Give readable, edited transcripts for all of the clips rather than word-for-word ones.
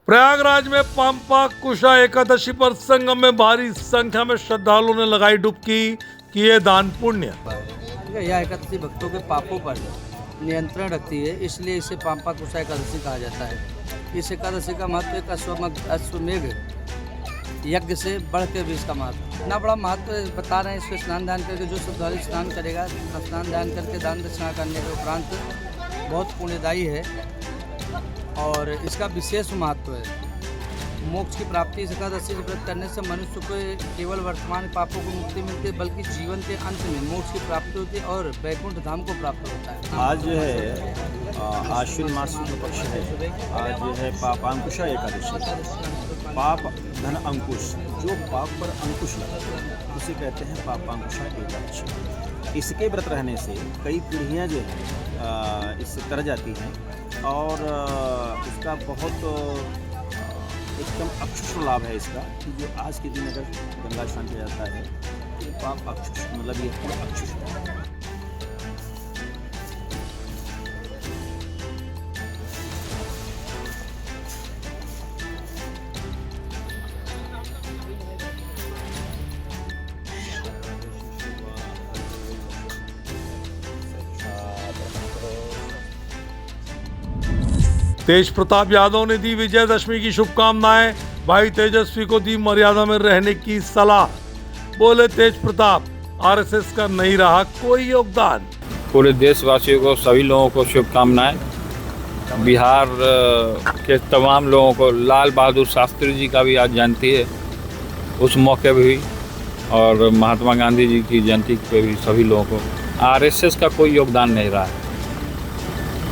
प्रयागराज में पंपा कुशा एकादशी पर संगम में भारी संख्या में श्रद्धालुओं ने लगाई डुबकी, किए दान पुण्य। यह एकादशी भक्तों के पापों पर नियंत्रण रखती है, इसलिए इसे पंपा कुशा एकादशी कहा जाता है। इस एकादशी का महत्व एक अश्वमेघ यज्ञ से बढ़ के भी इसका महत्व इतना बड़ा महत्व बता रहे हैं। इसके स्नान दान करके जो श्रद्धालु स्नान करेगा, स्नान दान करके दान दक्षिणा करने के उपरांत बहुत पुण्यदायी है और इसका विशेष महत्व है। मोक्ष की प्राप्ति इस एकादशी से व्रत करने से मनुष्य को केवल वर्तमान पापों को मुक्ति मिलती है, बल्कि जीवन के अंत में मोक्ष की प्राप्ति होती है और वैकुंठ धाम को प्राप्त होता है। आज जो है आश्विन मास शुक्ल पक्ष है। आज जो है पापांकुशा एकादशी। पाप धन अंकुश, जो पाप पर अंकुश लगा उसे कहते हैं पापांकुशा एकादशी। इसके व्रत रहने से कई पीढ़ियाँ जो है इससे तर जाती हैं और इसका बहुत एकदम अक्षुष लाभ है इसका कि जो आज के दिन अगर गंगा स्नान किया जाता है तो पाप अक्षुष मतलब ये पूरा अक्षुष है। तेज प्रताप यादव ने दी विजयदशमी की शुभकामनाएं, भाई तेजस्वी को दी मर्यादा में रहने की सलाह। बोले तेज प्रताप, आरएसएस का नहीं रहा कोई योगदान। पूरे देशवासियों को, सभी लोगों को शुभकामनाएं। बिहार के तमाम लोगों को, लाल बहादुर शास्त्री जी का भी आज जयंती है, उस मौके पे भी, और महात्मा गांधी जी की जयंती पे भी सभी लोगों को। आरएसएस का कोई योगदान नहीं रहा है।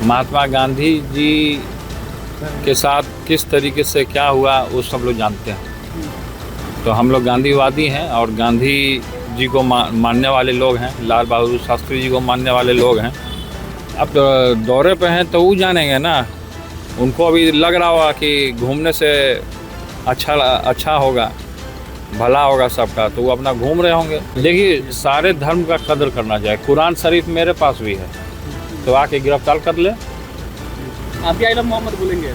महात्मा गांधी जी के साथ किस तरीके से क्या हुआ वो सब लोग जानते हैं। तो हम लोग गांधीवादी हैं और गांधी जी को मानने वाले लोग हैं, लाल बहादुर शास्त्री जी को मानने वाले लोग हैं। अब तो दौरे पे हैं तो वो जानेंगे ना, उनको अभी लग रहा होगा कि घूमने से अच्छा होगा, भला होगा सबका, तो वो अपना घूम रहे होंगे। देखिए, सारे धर्म का कदर करना चाहिए। कुरान शरीफ मेरे पास भी है, तो आके गिरफ्तार कर ले। आप क्या मोहम्मद बोलेंगे?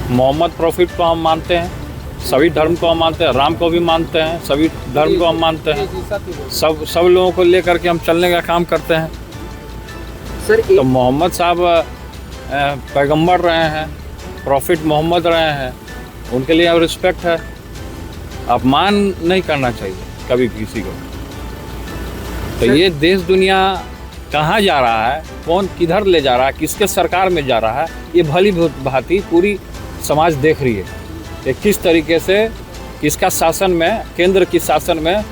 मोहम्मद प्रॉफिट को हम मानते हैं, सभी धर्म को हम मानते हैं, राम को भी मानते हैं, सभी धर्म को हम मानते हैं। सब लोगों को लेकर के हम चलने का काम करते हैं। सर, तो मोहम्मद साहब पैगंबर रहे हैं, प्रॉफिट मोहम्मद रहे हैं, उनके लिए रिस्पेक्ट है। अपमान नहीं करना चाहिए कभी किसी को। तो ये देश दुनिया कहाँ जा रहा है, कौन किधर ले जा रहा है, किसके सरकार में जा रहा है, ये भली भांति पूरी समाज देख रही है कि किस तरीके से किसका शासन में, केंद्र की शासन में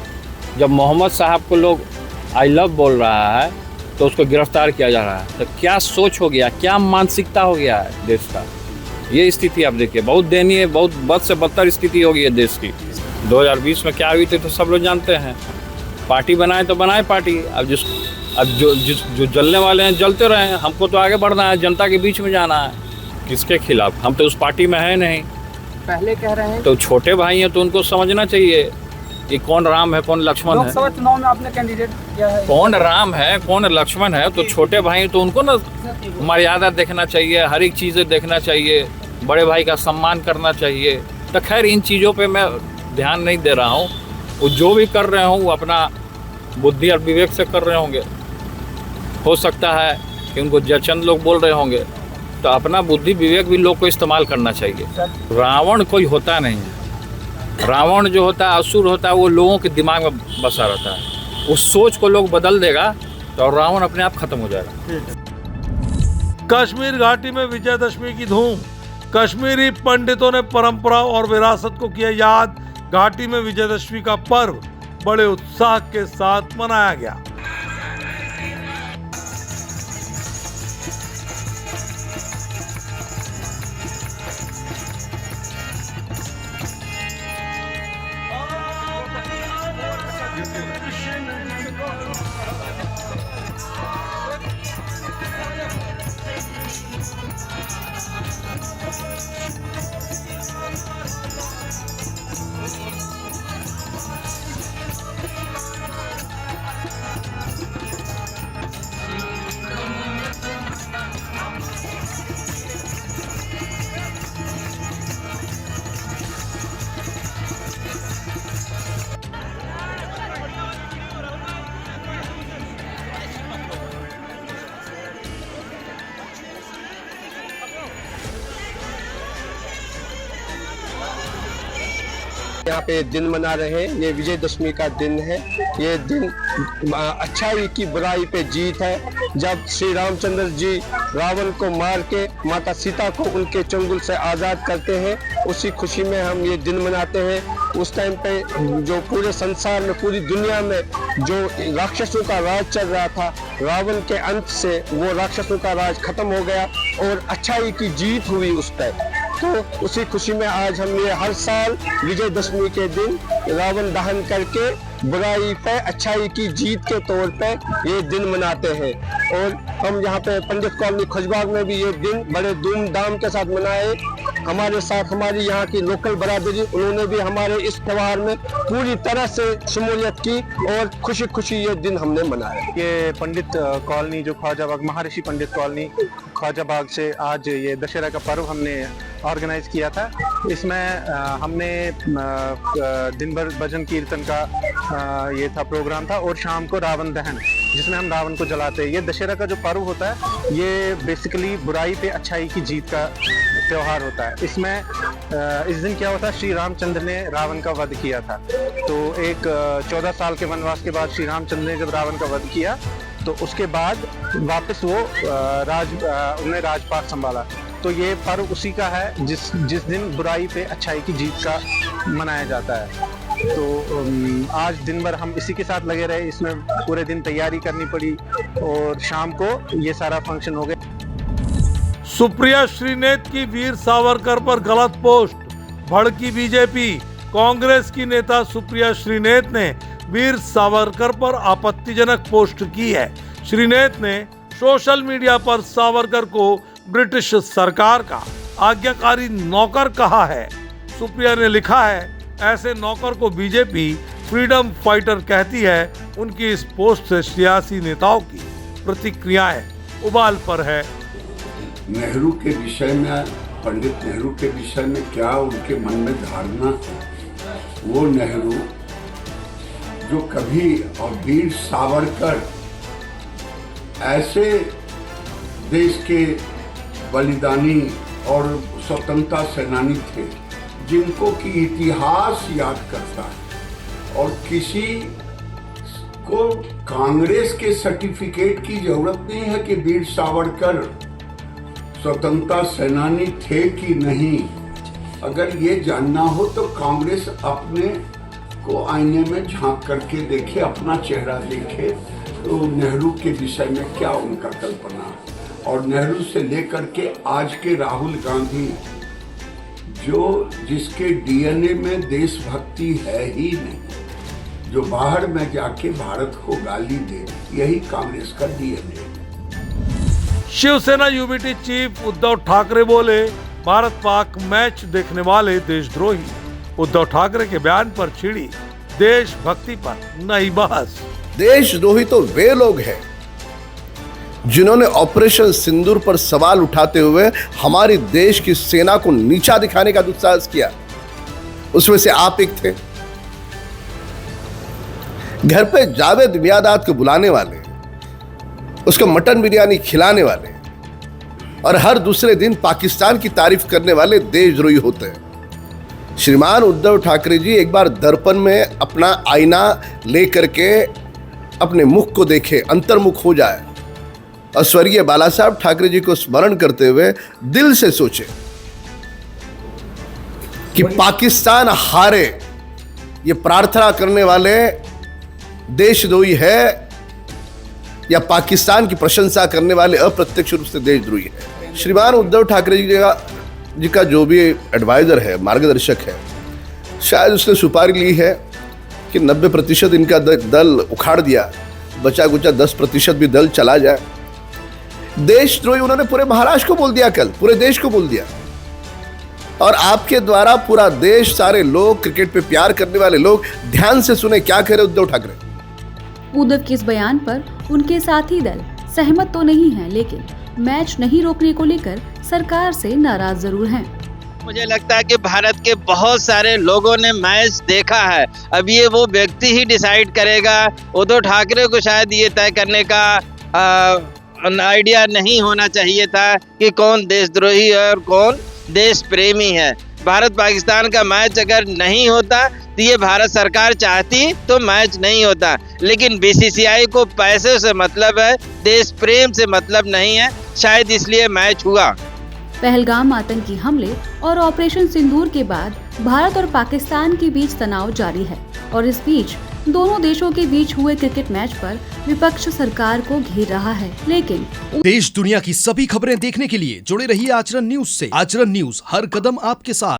जब मोहम्मद साहब को लोग आई लव बोल रहा है तो उसको गिरफ्तार किया जा रहा है। तो क्या सोच हो गया, क्या मानसिकता हो गया है देश का। ये स्थिति आप देखिए, बहुत दयनीय, बहुत बद से बदतर स्थिति हो गई है देश की। 2020 में क्या हुई थी तो सब लोग जानते हैं। पार्टी बनाए तो बनाए पार्टी, अब जो जलने वाले हैं जलते रहे। हमको तो आगे बढ़ना है, जनता के बीच में जाना है। किसके खिलाफ? हम तो उस पार्टी में है नहीं। पहले कह रहे हैं तो छोटे भाई हैं तो उनको समझना चाहिए कि कौन राम है, कौन लक्ष्मण है। लोकसभा चुनाव में आपने कैंडिडेट किया है, कौन राम है, कौन लक्ष्मण है। तो छोटे भाई तो उनको ना मर्यादा देखना चाहिए, हर एक चीज़ें देखना चाहिए, बड़े भाई का सम्मान करना चाहिए। तो खैर, इन चीज़ों पे मैं ध्यान नहीं दे रहा हूँ। वो जो भी कर रहे हों वो अपना बुद्धि और विवेक से कर रहे होंगे। हो सकता है कि उनको चंद लोग बोल रहे होंगे, तो अपना बुद्धि विवेक भी लोग को इस्तेमाल करना चाहिए। रावण कोई होता नहीं है। रावण जो होता है, असुर होता है, वो लोगों के दिमाग में बसा रहता है। उस सोच को लोग बदल देगा तो रावण अपने आप खत्म हो जाएगा। कश्मीर घाटी में विजयदशमी की धूम। कश्मीरी पंडितों ने परंपरा और विरासत को किया याद। घाटी में विजयदशमी का पर्व बड़े उत्साह के साथ मनाया गया। यहाँ पे दिन मना रहे हैं। ये विजयदशमी का दिन है। ये दिन अच्छाई की बुराई पे जीत है। जब श्री रामचंद्र जी रावण को मार के माता सीता को उनके चंगुल से आज़ाद करते हैं, उसी खुशी में हम ये दिन मनाते हैं। उस टाइम पे जो पूरे संसार में, पूरी दुनिया में जो राक्षसों का राज चल रहा था, रावण के अंत से वो राक्षसों का राज खत्म हो गया और अच्छाई की जीत हुई उस पर। तो उसी खुशी में आज हम ये हर साल विजयदशमी के दिन रावण दहन करके बुराई पे अच्छाई की जीत के तौर पे ये दिन मनाते हैं। और हम यहाँ पे पंडित कॉलोनी खुशबाग में भी ये दिन बड़े धूमधाम के साथ मनाए। हमारे साथ हमारी यहाँ की लोकल बरादरी, उन्होंने भी हमारे इस त्योहार में पूरी तरह से शमूलियत की और खुशी खुशी ये दिन हमने मनाया। ये पंडित कॉलोनी जो ख्वाजाबाग, महर्षि पंडित कॉलोनी ख्वाजाबाग से आज ये दशहरा का पर्व हमने ऑर्गेनाइज किया था। इसमें हमने दिन भर भजन कीर्तन का ये था प्रोग्राम था और शाम को रावण दहन, जिसमें हम रावण को जलाते हैं। ये दशहरा का जो पर्व होता है ये बेसिकली बुराई पे अच्छाई की जीत का त्योहार होता है। इसमें इस दिन क्या होता है, श्री रामचंद्र ने रावण का वध किया था। तो एक 14 साल के वनवास के बाद श्री रामचंद्र ने जब रावण का वध किया तो उसके बाद वापस वो उन्होंने राजपाट संभाला। तो ये पर्व उसी का है जिस दिन बुराई पे अच्छाई की जीत का मनाया जाता है। तो आज दिन भर हम इसी के साथ लगे रहे, इसमें पूरे दिन तैयारी करनी पड़ी और शाम को ये सारा फंक्शन हो गया। सुप्रिया श्रीनेत की वीर सावरकर पर गलत पोस्ट, भड़की बीजेपी। कांग्रेस की नेता सुप्रिया श्रीनेत ने वीर सावरकर पर आपत्तिजनक पोस्ट की है। श्रीनेत ने सोशल मीडिया पर सावरकर को ब्रिटिश सरकार का आज्ञाकारी नौकर कहा है। सुप्रिया ने लिखा है, ऐसे नौकर को बीजेपी फ्रीडम फाइटर कहती है। उनकी इस पोस्ट से सियासी नेताओं की प्रतिक्रियाएं उबाल पर है। नेहरू के विषय में, पंडित नेहरू के विषय में क्या उनके मन में धारणा है, वो नेहरू जो कभी, और वीर सावरकर ऐसे देश के बलिदानी और स्वतंत्रता सेनानी थे जिनको की इतिहास याद करता है। और किसी को कांग्रेस के सर्टिफिकेट की जरूरत नहीं है कि वीर सावरकर स्वतंत्रता सेनानी थे कि नहीं। अगर ये जानना हो तो कांग्रेस अपने को आईने में झांक करके देखे, अपना चेहरा देखे, तो नेहरू के विषय में क्या उनका कल्पना है। और नेहरू से लेकर के आज के राहुल गांधी, जो जिसके डीएनए में देशभक्ति है ही नहीं, जो बाहर में जाके भारत को गाली दे, यही कांग्रेस का DNA. Shiv Sena UBT chief Uddhav Thackeray बोले, भारत पाक मैच देखने वाले देशद्रोही। उद्धव ठाकरे के बयान पर छिड़ी देशभक्ति पर नई बहस। देशद्रोही तो वे लोग हैं जिन्होंने ऑपरेशन सिंदूर पर सवाल उठाते हुए हमारी देश की सेना को नीचा दिखाने का दुस्साहस किया। उसमें से आप एक थे। घर पे जावेद मियादाद को बुलाने वाले, उसको मटन बिरयानी खिलाने वाले और हर दूसरे दिन पाकिस्तान की तारीफ करने वाले देशद्रोही होते हैं। श्रीमान उद्धव ठाकरे जी एक बार दर्पण में अपना आईना लेकर के अपने मुख को देखे, अंतर्मुख हो जाए और स्वर्गीय बाला साहब ठाकरे जी को स्मरण करते हुए दिल से सोचे कि पाकिस्तान हारे, ये प्रार्थना करने वाले देशद्रोही है या पाकिस्तान की प्रशंसा करने वाले अप्रत्यक्ष रूप से देशद्रोही है। श्रीमान उद्धव ठाकरे जी का जो भी एडवाइजर है, मार्गदर्शक है, शायद उसने सुपारी ली है कि 90% इनका दल उखाड़ दिया, बचा कुचा 10% भी दल चला जाए। देशद्रोही उन्होंने पूरे महाराष्ट्र को बोल दिया, कल पूरे देश को बोल दिया। और आपके द्वारा पूरा देश, सारे लोग, क्रिकेट पे प्यार करने वाले लोग ध्यान से सुने क्या कह रहे उद्धव ठाकरे। उद्धव के इस बयान पर उनके साथी दल सहमत तो नहीं है, लेकिन मैच नहीं रोकने को लेकर सरकार से नाराज जरूर हैं। मुझे लगता है कि भारत के बहुत सारे लोगों ने मैच देखा है। अब ये वो व्यक्ति ही डिसाइड करेगा। उद्धव ठाकरे को शायद ये तय करने का आइडिया नहीं होना चाहिए था कि कौन देशद्रोही है और कौन देश प्रेमी है। भारत पाकिस्तान का मैच अगर नहीं होता तो ये भारत सरकार चाहती तो मैच नहीं होता, लेकिन बीसीसीआई को पैसे से मतलब है, देश प्रेम से मतलब नहीं है, शायद इसलिए मैच हुआ। पहलगाम आतंकी हमले और ऑपरेशन सिंदूर के बाद भारत और पाकिस्तान के बीच तनाव जारी है और इस बीच दोनों देशों के बीच हुए क्रिकेट मैच पर विपक्ष सरकार को घेर रहा है। लेकिन देश दुनिया की सभी खबरें देखने के लिए जुड़े रहिए आचरण न्यूज से। आचरण न्यूज, हर कदम आपके साथ।